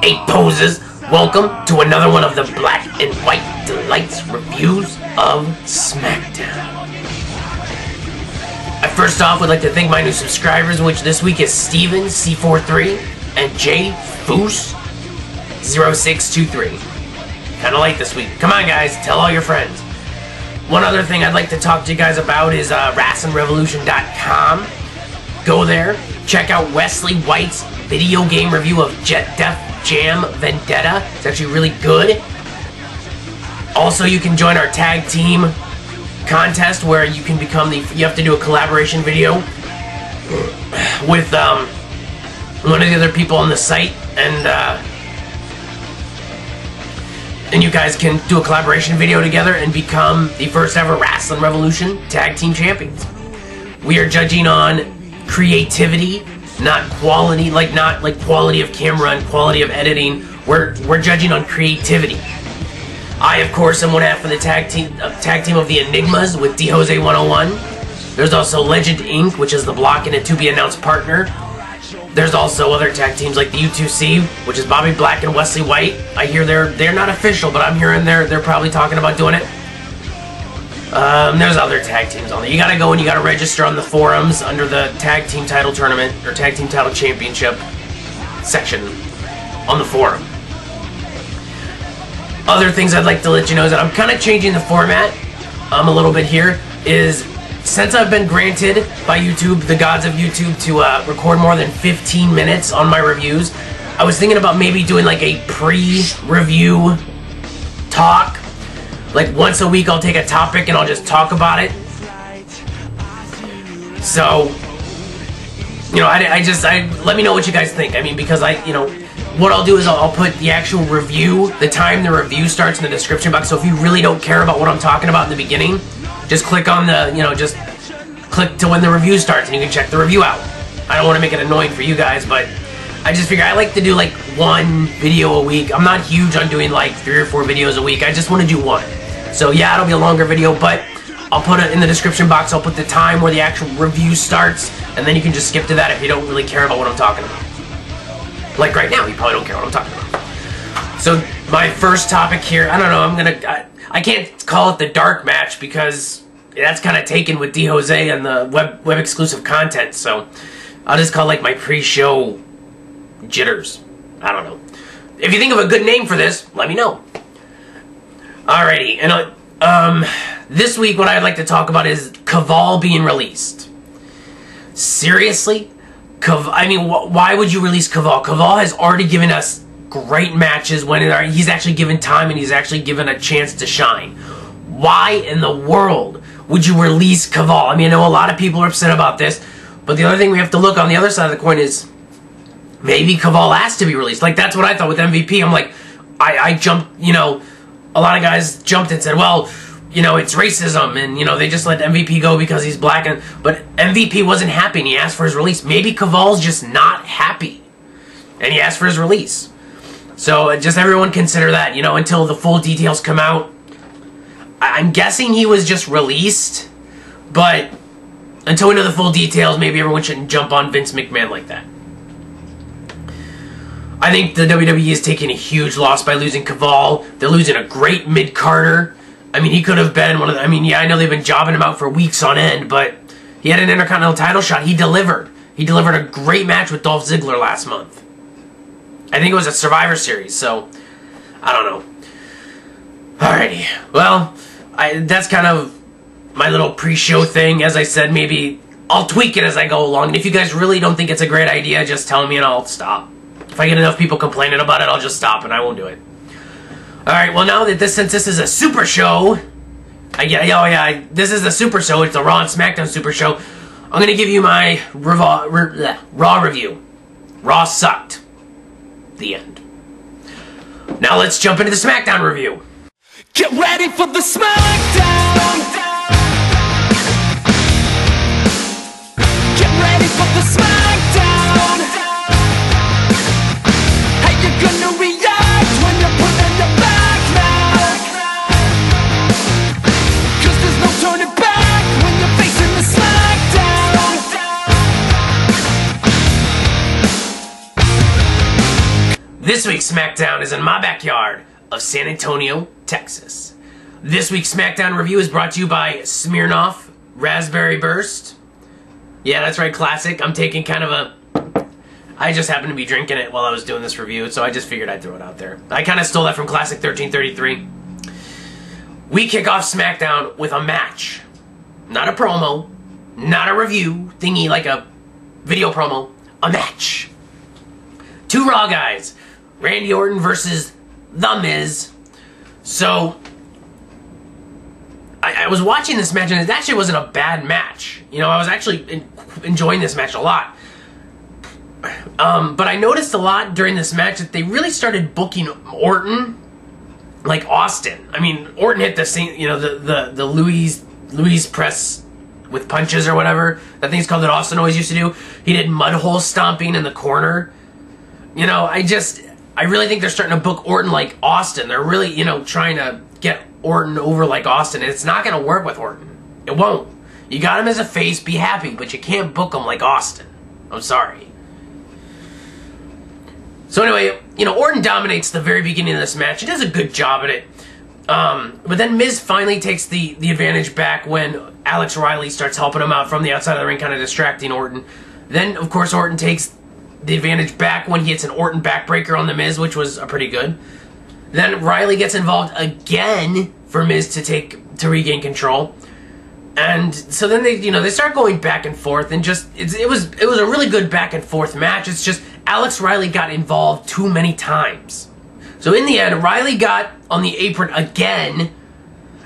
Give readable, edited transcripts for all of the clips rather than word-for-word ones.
8 poses. Welcome to another one of the Black and White Delights reviews of SmackDown. I first off would like to thank my new subscribers, which this week is Steven C43 and Jay Foos 0623. Kinda late this week. Come on guys, tell all your friends. One other thing I'd like to talk to you guys about is WrestlingRevolution.com. Go there, check out Wesley White's video game review of Jet Def Jam Vendetta. It's actually really good. Also, you can join our tag team contest where you can become you have to do a collaboration video with one of the other people on the site, and you guys can do a collaboration video together and become the first ever Wrestling Revolution tag team champions. We are judging on creativity, not quality, not quality of camera and quality of editing. We're judging on creativity. I, of course, am one half of the tag team of the Enigmas with D Jose 101. There's also Legend Inc., which is the block and a to-be-announced partner. There's also other tag teams like the U2C, which is Bobby Black and Wesley White. I hear they're not official, but I'm hearing they're probably talking about doing it. There's other tag teams on there. You gotta go and you gotta register on the forums under the tag team title tournament or tag team title championship section on the forum. Other things I'd like to let you know is that I'm kind of changing the format a little bit here. Since I've been granted by YouTube, the gods of YouTube, to record more than 15 minutes on my reviews, I was thinking about maybe doing like a pre-review talk. Like once a week I'll take a topic and I'll just talk about it. So, you know, let me know what you guys think. I mean, because what I'll do is I'll put the actual review, the time the review starts in the description box. So if you really don't care about what I'm talking about in the beginning, just click on the, just click to when the review starts and you can check the review out. I don't want to make it annoying for you guys, but I just figure I like to do like one video a week. I'm not huge on doing like 3 or 4 videos a week. I just want to do one. So yeah, it'll be a longer video, but I'll put it in the description box. I'll put the time where the actual review starts, and then you can just skip to that if you don't really care about what I'm talking about. Like right now, you probably don't care what I'm talking about. So my first topic here, I don't know, I can't call it the dark match because that's kind of taken with D Jose and the web exclusive content. So I'll just call it like my pre-show jitters. I don't know. If you think of a good name for this, let me know. Alrighty, and this week what I'd like to talk about is Kaval being released. Seriously? Why would you release Kaval? Kaval has already given us great matches when he's actually given time and he's actually given a chance to shine. Why in the world would you release Kaval? I mean, I know a lot of people are upset about this, but the other thing we have to look on the other side of the coin is maybe Kaval asked to be released. Like, that's what I thought with MVP. I'm like, I jumped, a lot of guys jumped and said, well, it's racism, and, they just let MVP go because he's black, but MVP wasn't happy and he asked for his release. Maybe Kaval's just not happy and he asked for his release. So just everyone consider that, until the full details come out. I'm guessing he was just released, but until we know the full details, maybe everyone shouldn't jump on Vince McMahon like that. I think the WWE is taking a huge loss by losing Kaval. They're losing a great mid-carder. I mean, he could have been one of the... I know they've been jobbing him out for weeks on end, but he had an Intercontinental title shot. He delivered. He delivered a great match with Dolph Ziggler last month. I think it was a Survivor Series, so I don't know. Alrighty. Well, that's kind of my little pre-show thing. As I said, maybe I'll tweak it as I go along. And if you guys really don't think it's a great idea, just tell me and I'll stop. If I get enough people complaining about it, I'll just stop and I won't do it. Alright, well now that since this is a super show, this is the super show, it's the Raw and Smackdown super show, I'm going to give you my Raw review. Raw sucked. The end. Now let's jump into the SmackDown review. Get ready for the SmackDown! Get ready for the SmackDown! How you gonna react when you're put in the back now? 'Cause there's no turning back when you're facing the SmackDown! This week's SmackDown is in my backyard of San Antonio, Texas. This week's SmackDown review is brought to you by Smirnoff Raspberry Burst. Yeah, that's right, classic. I'm taking kind of a... I just happened to be drinking it while I was doing this review, so I just figured I'd throw it out there. I kind of stole that from Classic 1333. We kick off SmackDown with a match. Not a promo, not a review thingy like a video promo. A match. Two Raw guys. Randy Orton versus The Miz. So, I was watching this match, and it actually wasn't a bad match. You know, I was actually enjoying this match a lot. But I noticed a lot during this match that they really started booking Orton like Austin. I mean, Orton hit the same, you know, the Louis press with punches or whatever. That thing's called that Austin always used to do. He did mud hole stomping in the corner. You know, I really think they're starting to book Orton like Austin. They're really, you know, trying to get Orton over like Austin. And it's not going to work with Orton. It won't. You got him as a face, be happy, but you can't book him like Austin. I'm sorry. So anyway, you know, Orton dominates the very beginning of this match. He does a good job at it. But then Miz finally takes the advantage back when Alex Riley starts helping him out from the outside of the ring, kind of distracting Orton. Then, of course, Orton takes the advantage back when he hits an Orton backbreaker on the Miz, which was pretty good. Then Riley gets involved again for Miz to regain control. And so then they start going back and forth, and just it was a really good back and forth match. It's just Alex Riley got involved too many times. So in the end, Riley got on the apron again,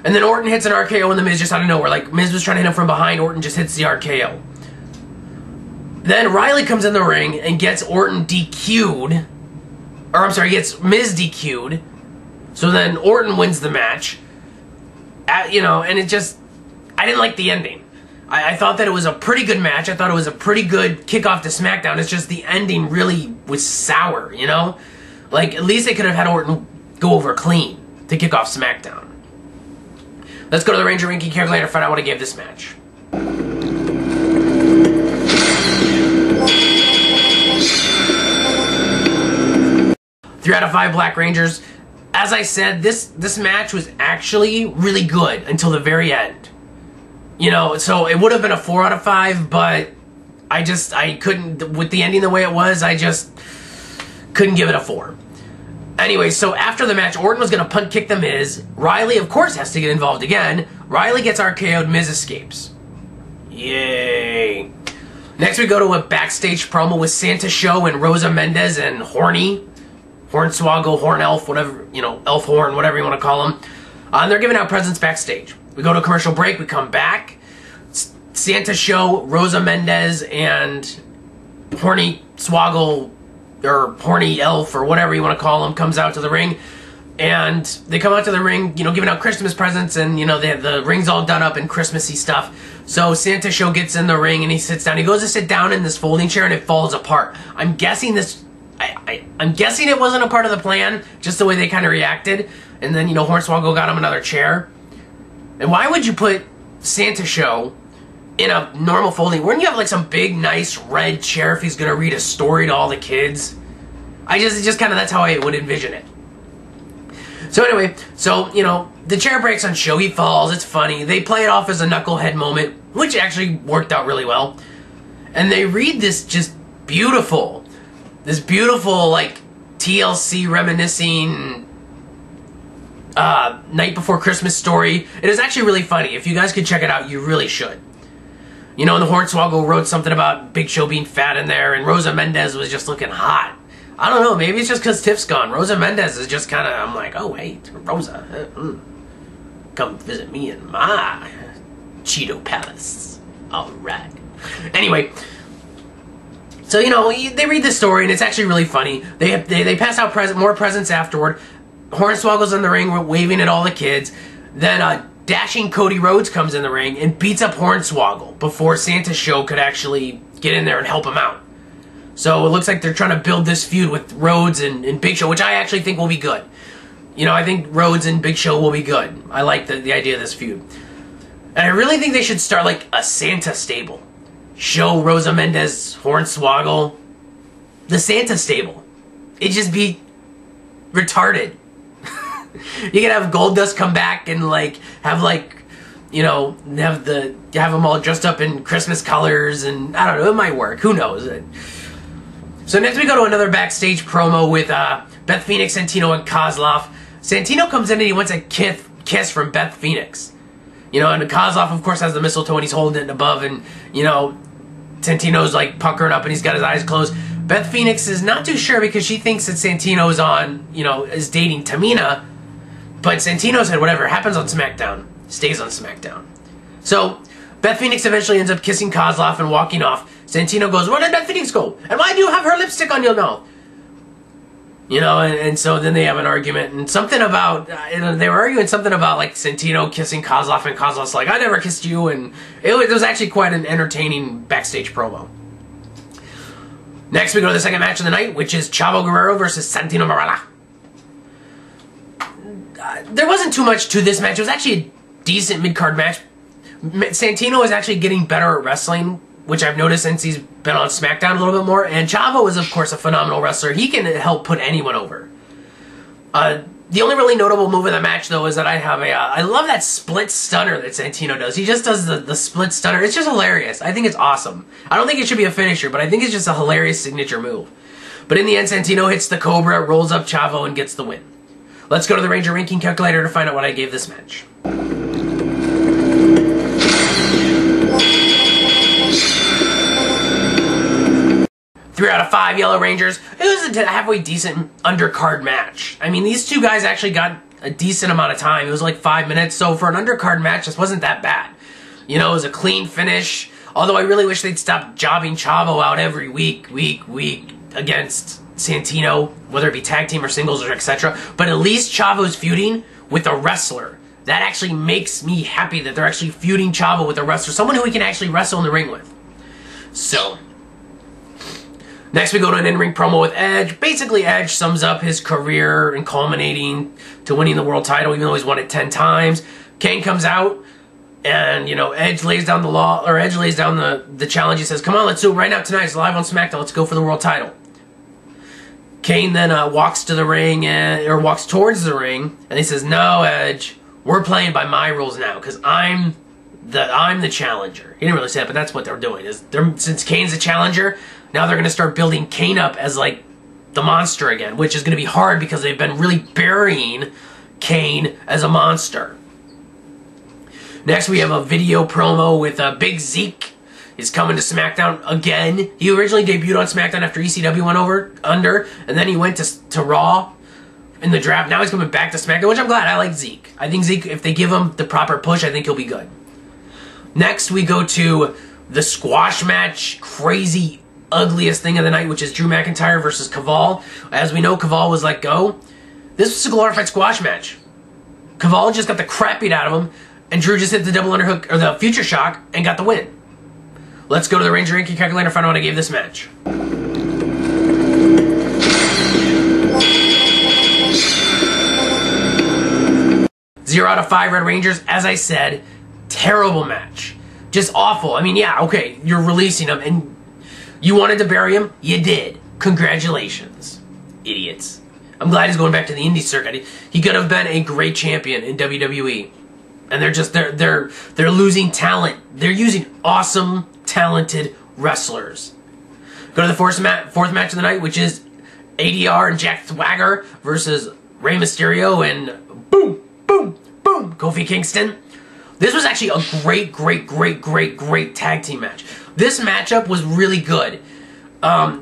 and then Orton hits an RKO and the Miz just out of nowhere. Like, Miz was trying to hit him from behind, Orton just hits the RKO. Then Riley comes in the ring and gets Orton DQ'd. Or, I'm sorry, gets Miz DQ'd. So then Orton wins the match. You know, and it just... I didn't like the ending. I thought that it was a pretty good match. I thought it was a pretty good kickoff to SmackDown. It's just the ending really was sour, you know? Like, at least they could have had Orton go over clean to kick off SmackDown. Let's go to the Ranger Ranking Calculator and find out what I gave this match. 3 out of 5 Black Rangers. As I said, this match was actually really good until the very end. You know, so it would have been a 4 out of 5, but I couldn't, with the ending the way it was, I just couldn't give it a 4. Anyway, so after the match, Orton was going to punt kick the Miz. Riley, of course, has to get involved again. Riley gets RKO'd, Miz escapes. Yay. Next we go to a backstage promo with Santa Show and Rosa Mendez and Hornswoggle, Horn Elf, whatever, you know, Elf Horn, whatever you want to call them. And they're giving out presents backstage. We go to a commercial break, we come back. Santa Show, Rosa Mendez, and Horny Swoggle, or Horny Elf, or whatever you want to call him, comes out to the ring. And they come out to the ring, you know, giving out Christmas presents, and, you know, they have the ring's all done up in Christmassy stuff. So Santa Show gets in the ring, and he sits down. He goes to sit down in this folding chair, and it falls apart. I'm guessing this... I'm guessing it wasn't a part of the plan, just the way they kind of reacted. And then, you know, Hornswoggle got him another chair. And why would you put Santa Show in a normal folding? Wouldn't you have, like, some big, nice red chair if he's going to read a story to all the kids? Just kind of, that's how I would envision it. So anyway, so, you know, the chair breaks on Show. He falls. It's funny. They play it off as a knucklehead moment, which actually worked out really well. And they read this just beautiful... This beautiful, like, TLC reminiscing Night Before Christmas story. It is actually really funny. If you guys could check it out, you really should. You know, and the Hornswoggle wrote something about Big Show being fat in there, and Rosa Mendez was just looking hot. I don't know, maybe it's just because Tiff's gone. Rosa Mendez is just kind of, I'm like, oh, wait, Rosa, come visit me in my Cheeto Palace. All right. Anyway... So, you know, they read the story, and it's actually really funny. They pass out more presents afterward. Hornswoggle's in the ring, waving at all the kids. Then dashing Cody Rhodes comes in the ring and beats up Hornswoggle before Santa Show could actually get in there and help him out. So it looks like they're trying to build this feud with Rhodes and Big Show, which I actually think will be good. You know, I think Rhodes and Big Show will be good. I like the idea of this feud. And I really think they should start, like, a Santa stable. Show, Rosa Mendez, Hornswoggle, the Santa stable. It'd just be retarded. You can have Goldust come back and like have like, you know, have them all dressed up in Christmas colors, and I don't know, it might work. Who knows? So next we go to another backstage promo with Beth Phoenix, Santino, and Kozlov. Santino comes in and he wants a kiss from Beth Phoenix. You know, and Kozlov, of course, has the mistletoe and he's holding it above, and, you know, Santino's like puckering up and he's got his eyes closed. Beth Phoenix is not too sure because she thinks that Santino's on, you know, is dating Tamina, but Santino said whatever happens on SmackDown stays on SmackDown. So Beth Phoenix eventually ends up kissing Kozlov and walking off. Santino goes, "Where did Beth Phoenix go? And why do you have her lipstick on your mouth?" You know, and so then they have an argument, and something about, they were arguing something about, like, Santino kissing Kozlov, and Kozlov's like, "I never kissed you," and it was actually quite an entertaining backstage promo. Next, we go to the second match of the night, which is Chavo Guerrero versus Santino Marella. There wasn't too much to this match. It was actually a decent mid-card match. Santino is actually getting better at wrestling, which I've noticed since he's been on SmackDown a little bit more. And Chavo is, of course, a phenomenal wrestler. He can help put anyone over. The only really notable move in the match, though, is that I love that split stunner that Santino does. He just does the split stunner. It's just hilarious. I think it's awesome. I don't think it should be a finisher, but I think it's just a hilarious signature move. But in the end, Santino hits the Cobra, rolls up Chavo, and gets the win. Let's go to the Ranger ranking calculator to find out what I gave this match. 3 out of 5 Yellow Rangers. It was a halfway decent undercard match. I mean, these two guys actually got a decent amount of time. It was like 5 minutes, so for an undercard match, this wasn't that bad. You know, it was a clean finish, although I really wish they'd stop jobbing Chavo out every week against Santino, whether it be tag team or singles or etc. But at least Chavo's feuding with a wrestler. That actually makes me happy that they're actually feuding Chavo with a wrestler, someone who he can actually wrestle in the ring with. So, next we go to an in-ring promo with Edge. Basically, Edge sums up his career and culminating to winning the world title, even though he's won it 10 times. Kane comes out, and, you know, Edge lays down the challenge. He says, "Come on, let's do it right now tonight. It's live on SmackDown. Let's go for the world title." Kane then walks to the ring, or walks towards the ring, and he says, "No, Edge, we're playing by my rules now, because I'm the challenger." He didn't really say that, but that's what they're doing. Since Kane's the challenger, now they're going to start building Kane up as, like, the monster again, which is going to be hard because they've been really burying Kane as a monster. Next, we have a video promo with Big Zeke. He's coming to SmackDown again. He originally debuted on SmackDown after ECW went under, and then he went to Raw in the draft. Now he's coming back to SmackDown, which I'm glad. I like Zeke. I think Zeke, if they give him the proper push, I think he'll be good. Next, we go to the squash match. Crazy, ugliest thing of the night, which is Drew McIntyre versus Kaval. As we know, Kaval was let go. This was a glorified squash match. Kaval just got the crap beat out of him, and Drew just hit the double underhook, or the future shock, and got the win. Let's go to the Ranger ranking calculator and find out what I gave this match. 0 out of 5 Red Rangers. As I said, terrible match. Just awful. I mean, yeah, okay, you're releasing him, and you wanted to bury him? You did. Congratulations, idiots. I'm glad he's going back to the indie circuit. He could have been a great champion in WWE. And they're losing talent. They're using awesome, talented wrestlers. Go to the fourth match of the night, which is ADR and Jack Swagger versus Rey Mysterio and boom, boom, boom, Kofi Kingston. This was actually a great tag team match. This matchup was really good.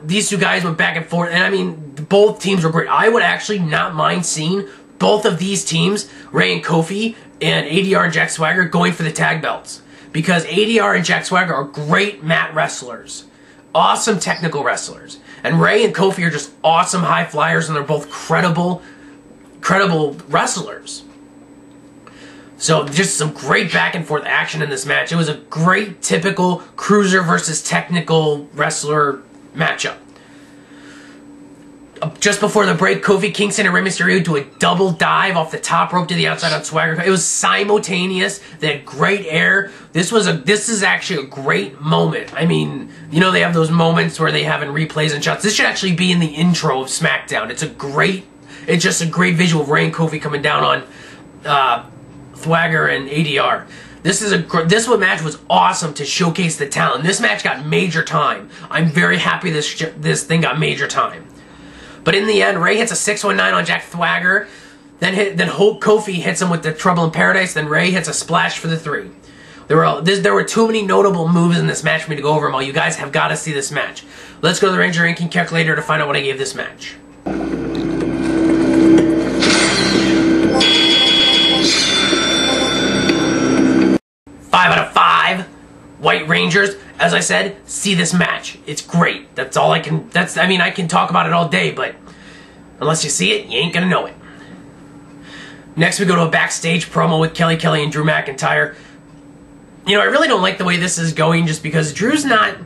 These two guys went back and forth, and I mean, both teams were great. I would actually not mind seeing both of these teams, Rey and Kofi, and ADR and Jack Swagger, going for the tag belts. Because ADR and Jack Swagger are great mat wrestlers. Awesome technical wrestlers. And Rey and Kofi are just awesome high flyers, and they're both credible wrestlers. So just some great back and forth action in this match. It was a great typical cruiser versus technical wrestler matchup. Just before the break, Kofi Kingston and Rey Mysterio do a double dive off the top rope to the outside on Swagger. It was simultaneous. They had great air. This is actually a great moment. I mean, you know, they have those moments where they have in replays and shots. This should actually be in the intro of SmackDown. It's a great it's just a great visual of Ray and Kofi coming down on Thwagger and ADR. This match was awesome to showcase the talent. This match got major time. I'm very happy this thing got major time. But in the end, Ray hits a 619 on Jack Thwagger. Then Kofi hits him with the Trouble in Paradise. Then Ray hits a splash for the 3. There were too many notable moves in this match for me to go over them all. You guys have got to see this match. Let's go to the Ranger Ranking Calculator to find out what I gave this match. 5 out of 5. White Rangers. As I said, see this match. It's great. That's all I can... I mean, I can talk about it all day, but unless you see it, you ain't gonna know it. Next, we go to a backstage promo with Kelly Kelly and Drew McIntyre. You know, I really don't like the way this is going just because Drew's not...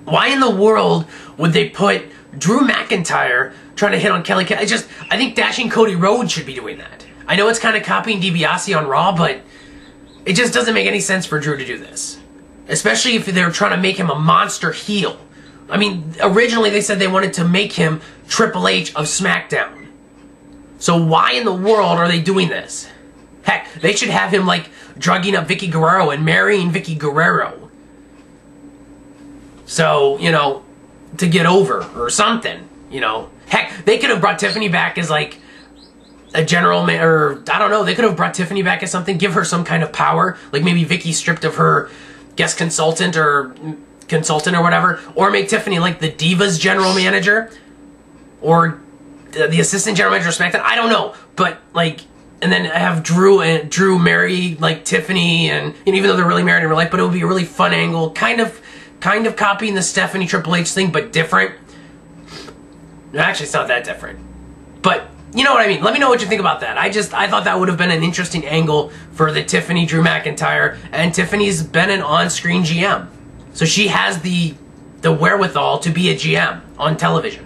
Why in the world would they put Drew McIntyre trying to hit on Kelly Kelly? I think Dashing Cody Rhodes should be doing that. I know it's kind of copying DiBiase on Raw, but it just doesn't make any sense for Drew to do this. Especially if they're trying to make him a monster heel. I mean, originally they said they wanted to make him Triple H of SmackDown. So why in the world are they doing this? Heck, they should have him, like, drugging up Vicky Guerrero and marrying Vicky Guerrero. So, you know, to get over or something, you know. Heck, they could have brought Tiffany back as, like, a general man, or I don't know, they could have brought Tiffany back as something, give her some kind of power, like maybe Vicky stripped of her guest consultant or whatever, or make Tiffany like the Divas general manager, or the assistant general manager of SmackDown, I don't know, but like, and then have Drew marry like Tiffany, and even though they're really married in real life, but it would be a really fun angle, kind of copying the Stephanie Triple H thing, but different. Actually, it's not that different, but you know what I mean. Let me know what you think about that. I thought that would have been an interesting angle for the Tiffany Drew McIntyre, and Tiffany's been an on-screen GM, so she has the wherewithal to be a GM on television.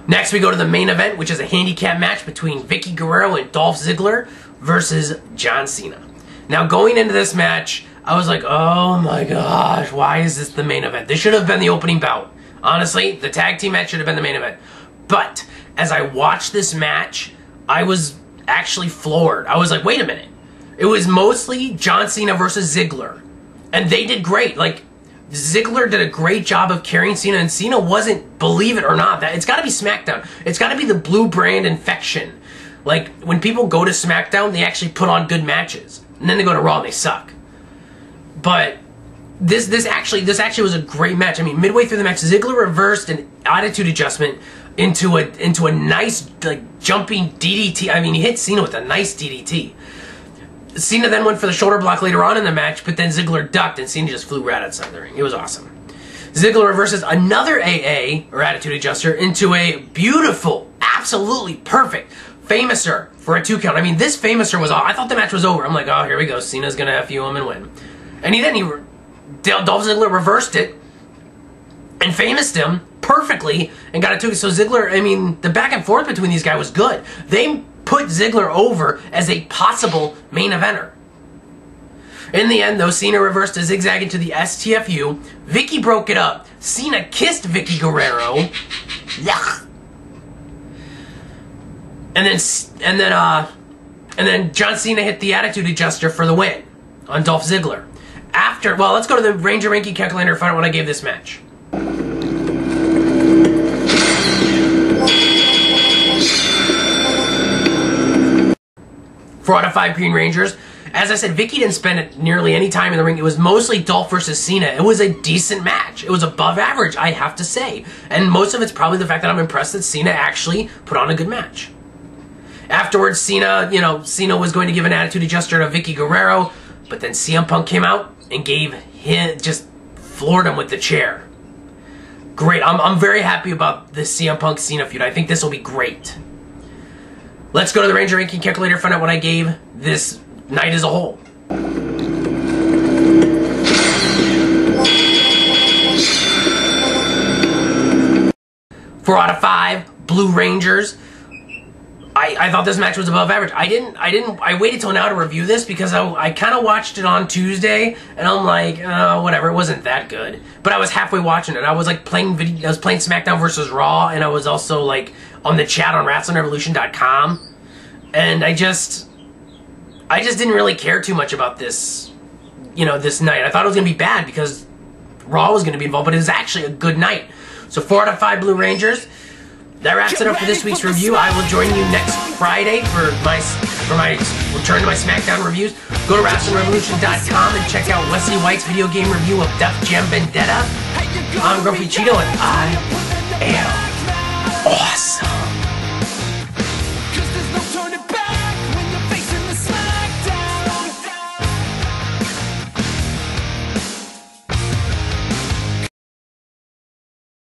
Next, we go to the main event, which is a handicap match between Vicky Guerrero and Dolph Ziggler versus John Cena. Now, going into this match, I was like, oh my gosh, why is this the main event? This should have been the opening bout. Honestly, the tag team match should have been the main event. But as I watched this match, I was actually floored. I was like, wait a minute. It was mostly John Cena versus Ziggler. And they did great. Like, Ziggler did a great job of carrying Cena, and Cena wasn't, believe it or not, that it's got to be SmackDown. It's got to be the blue brand infection. Like, when people go to SmackDown, they actually put on good matches. And then they go to Raw and they suck. But this actually was a great match. I mean, midway through the match, Ziggler reversed an attitude adjustment into a nice, like, jumping DDT. I mean, he hit Cena with a nice DDT. Cena then went for the shoulder block later on in the match, but then Ziggler ducked and Cena just flew right outside the ring. It was awesome. Ziggler reverses another AA, or attitude adjuster, into a beautiful, absolutely perfect Famouser for a 2 count. I mean, this Famouser was, I thought the match was over. I'm like, oh, here we go. Cena's going to FU him and win. And Dolph Ziggler reversed it and famoused him perfectly and got it to. So Ziggler, I mean, the back and forth between these guys was good. They put Ziggler over as a possible main eventer. In the end, though, Cena reversed a zigzag into the STFU. Vicky broke it up. Cena kissed Vicky Guerrero. Yuck. And then John Cena hit the attitude adjuster for the win on Dolph Ziggler. Well, let's go to the Ranger Ranking Calculator and find out what I gave this match. 4 out of 5 Green Rangers. As I said, Vicky didn't spend nearly any time in the ring. It was mostly Dolph versus Cena. It was a decent match. It was above average, I have to say. And most of it's probably the fact that I'm impressed that Cena actually put on a good match. Afterwards, Cena was going to give an attitude adjuster to Vicky Guerrero, but then CM Punk came out and just floored him with the chair. Great. I'm very happy about this CM Punk Cena feud. I think this will be great. Let's go to the Ranger Ranking Calculator, find out what I gave this night as a whole. 4 out of 5 Blue Rangers. I thought this match was above average. I waited till now to review this because I kind of watched it on Tuesday and I'm like, oh, whatever, it wasn't that good. But I was halfway watching it. I was like playing SmackDown versus Raw, and I was also like on the chat on WrestlingRevolution.com, and I just didn't really care too much about this, this night. I thought it was going to be bad because Raw was going to be involved, but it was actually a good night. So 4 out of 5 Blue Rangers. That wraps it up for this week's review. I will join you next Friday for my return to my SmackDown reviews. Go to WrestlingRevolution.com and check out Wesley White's video game review of Def Jam Vendetta. I'm Grumpy Cheeto, and I am awesome.